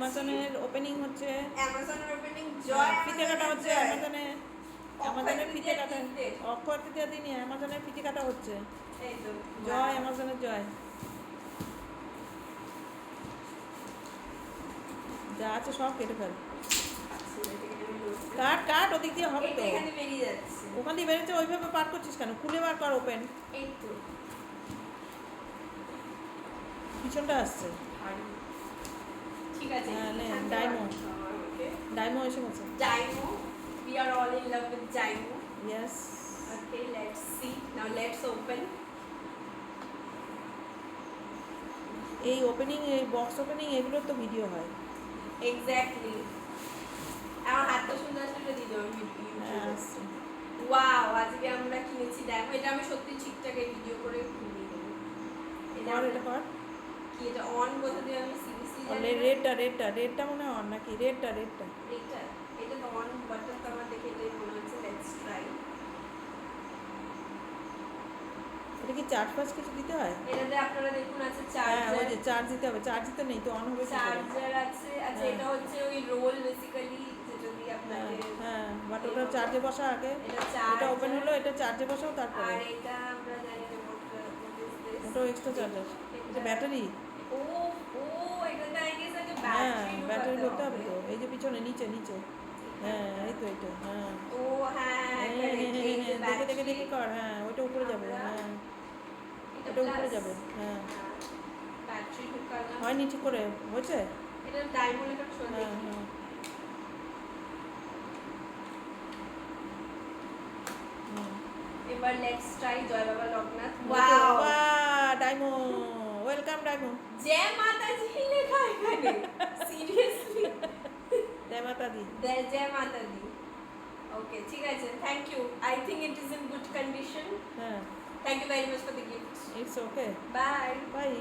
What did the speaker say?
অ্যামাজনের ওপেনিং হচ্ছে, অ্যামাজনের ওপেনিং জয়, ফিতে কাটা হচ্ছে জয়। অ্যামাজনের ফিতে কাটা, অক্ষয় তৃতীয়া দিনই অ্যামাজনের ফিতে কাটা হচ্ছে। এই তো জয় অ্যামাজনের জয়। যা আছে সব কেটে ফেল, কাট কাট, ওদিক দিয়ে হবে তো। এখানে বেরিয়ে যাচ্ছে, ওখান দিয়ে বেরোচ্ছে, ওইভাবে পার করছিস কেন? খুলে বার কর ওপেন। এই তো পিছনটা আসছে। ঠিক আছে। হ্যাঁ, ডাইমো, ডাইমো এসে গেছে। Daimo, we are all in love with Daimo. Yes. Okay, let's see. Now let's open. এই ওপেনিং, এই বক্স ওপেনিং এগুলোর তো ভিডিও হয়। Exactly. আমার হাতটা সুন্দর আসলে দিয়ে দেবো হ্যাঁ, ইউটিউবে। ওয়াও, আজকে আমরা কিনেছি ডায়মো। এটা আমি সত্যি ঠিকঠাক ভিডিও করে খুলে দেবো। এটা কর। কি এটা অন কোথা দিয়ে আমি সিরিয়াসলি জানি না। রেডটা মনে হয় অন নাকি? রেডটা এটা তো অন বাটন, তো আমার দেখে এটাই মনে হচ্ছে। Let's try. এটা কি চার্জ ফার্জ কিছু দিতে হয়? এটাতে আপনারা দেখুন আছে হ্যাঁ, চার্জার। ওই যে চার্জ দিতে হবে, চার্জ দিতে নেই তো অন হবে কি করে? চার্জার আছে। আচ্ছা, হ্যাঁ। এটা হচ্ছে ওই রোল বেসিক্যালি, যেটা দিয়ে আপনাকে। হ্যাঁ, বাট ওটা চার্জে বসা আগে। এটা এটা ওপেন হলো, এটা চার্জে বসাও তারপরে। আর এটা আমরা জানি না ওটা এক্সট্রা চার্জার। এটা ব্যাটারি। ও ও, এটাতে আই গেস আগে হ্যাঁ, ব্যাটারি ব্যাটারি ঢুকতে হবে তো। এই যে পিছনে নিচে নিচে। হ্যাঁ, এই তো এটা। হ্যাঁ, ও হ্যাঁ, দেখে কর। হ্যাঁ, ওইটা উপরে যাবে। হ্যাঁ, এটা উপরে যাবে। হ্যাঁ, ব্যাটারি ঢুকালাম। হয়নি ঠিক করে, হয়েছে? এটা ডায়মো লেখা শোন হ্যাঁ দেখি। হ্যাঁ। এবার লেটস ট্রাই জয় বাবা লোকনাথ। ওয়াও, ডাইমো, ওয়েলকাম ডাইমো। জয় মাতাজি লেখা এখানে, সিরিয়াসলি জয় মাতা দি। জয় মাতা দি। ওকে, ঠিক আছে, thank you. I think it is in good condition. হ্যাঁ, thank you very much for the gift. It's okay. Bye. By.